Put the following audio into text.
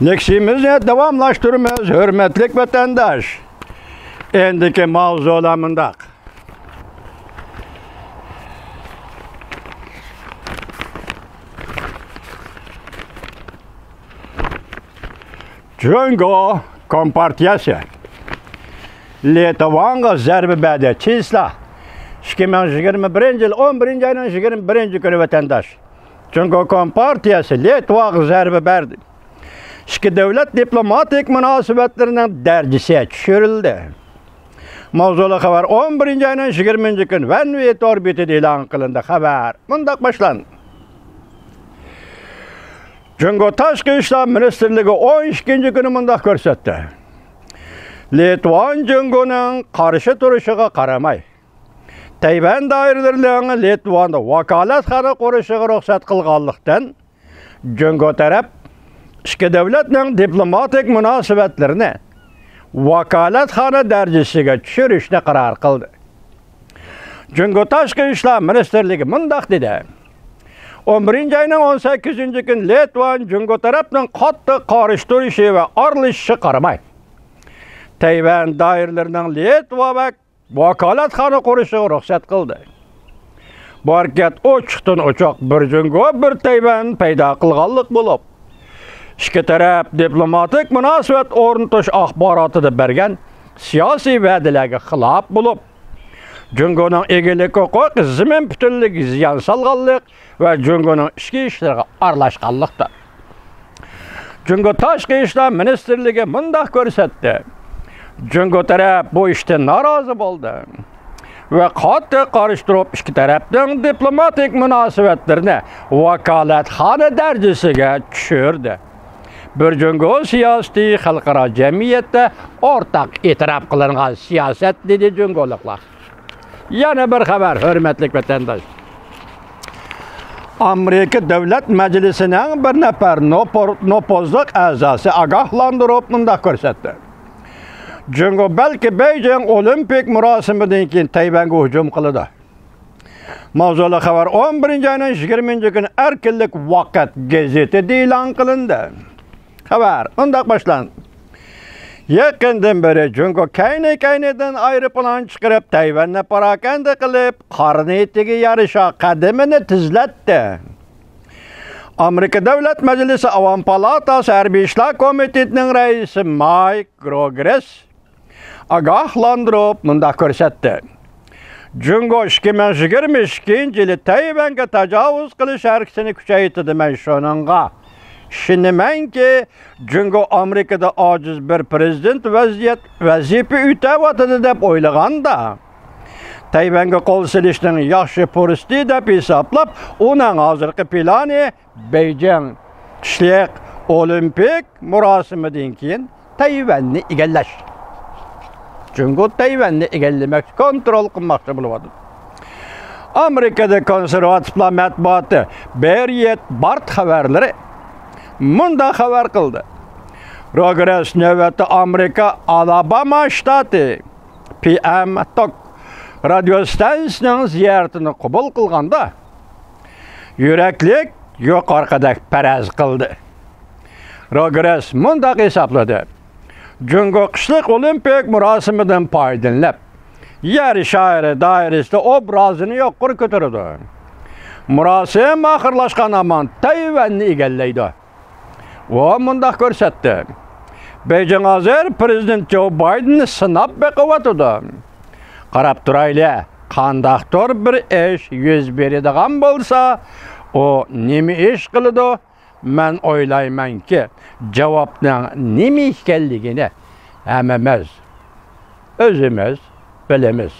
Leksimizni davamlaştırmamız, hürmetlik vatandaş. Endiki mavzu olamındak. Cungo Kompartiyası Lietuvanga zərbi bədə çizla 2021 yıl 11. ayının 21. günü vatandaş. Cungo Kompartiyası Lietuvaga zərbi bərdi. İki devlet diplomatik münasebetlerinin dercisi düşürüldü. Mavzulu haber 11. ayının 20. gün Venviyet orbiti ilan kılındı haber. Bundak başlandı. Cungo Taşkı İşler Ministerliği 12. günü bundak görsetti. Litvan Cungo'nun karşı duruşuna karamay. Tayvan dairələrinin Litvanda vakalatxana quruşuğa ruxsat qılğanlıqdan Cungo taraf iki devletin diplomatik münasebetlerini vakalatxana dercisiga düşürüşne karar kıldı. Cungo Taşkı İşler Ministerliği mundaq dedi. 11. ayının 18. gün Litvan Cungo tarafının qattiq qarıştırışı ve aralashışı qaramay. Tayvan dairələrinin Litva vakalatxana quruşuğa ruxsat qıldı. Bu hareket oçuqdan oçaq bir Cungo bir Tayvan payda qılğanlıq bulup, İki taraf diplomatik münasebet ornatuş axbaratıda bergen siyasi vədilərə xilaf bulup, Cungo'nun egelik hüquq, zimin bütünlük, ziyan salğanlıq ve Cungo'nun içki işlerine aralashqanlıqdır. Cungo Taşkı İşler Ministerliği mundaq görsetti. Cungo taraf bu işten narazı oldu ve qattiq qarıştırıp iki tarafın diplomatik münasebetlerini vakalatxana dercisiga düşürdü. Bir Cungo siyaseti xalqaro cemiyette ortak itiraf kılıngan siyaset dedi Cungo'luklar. Yana bir haber, hürmetlik vatandaş. Amerika Devlet Meclisi'nin bir nefer nopozluk azası agahlandırıp mundaq görsetti. Cungo belki Beijing olimpik murosimidan keyin Tayvanga hücum qildi. Mavzulu haber 11. ayının 20. günü Erkinlik Vaqt gazetede e'lon qilindi. Haber undaq başlandı. Yakından beri Cungo kaynadan aeroplan çıkarıp Tayvan'la parakanda kılıp qarnetiga yarışa qadamini tizlatdi. Amerika Devlet Meclisi Avam Palatası Harbiy İşler Komitetining raisi Mike Progress agahlandırıp mundaq ko'rsatdi. Cungo 2022 yılı Tayvan'a tecavüz qilish harkisini kuchaytirdi. Men shuningga ishonaman ki Cungo Amerikada ojiz bir prezident vazifa o'tayotdi deb o'ylaganda Tayvan'a qo'l silishning yaxshi fursati deb hisoblab, uning hozirgi plani Beijing qishliq olimpik murosimidan keyin Tayvanni egallash. Cungo Tayvanni egallamak, kontrol qilmoqchi bo'lyapti. Amerikada konservativlar matbuoti Breitbart xabarlari munda xabar qildi. Progress navbatda Amerika Alabama shtati PM Talk radio stansiyasining ziyoratini qabul qilganda yuraklik yuqorqidek paraz qildi. Progress mundaq hisobladi. Cungo qishliq olimpik murosimidan foydalanib, yer shahri doirasida obrazini yuqori ko'tardi. Murosim oxirlashgan amon Tayvanni egallaydi. Va mundaq ko'rsatdi. Beijing hozir prezident Joe Bidenni sinab beqiyotdi. Qarab turaylik, qandaqdir bir ish yuz beradigan bo'lsa, o nima ish qiladi? Men o'ylaymanki, javobning nima ekanligini hammamiz o'zimiz bilamiz.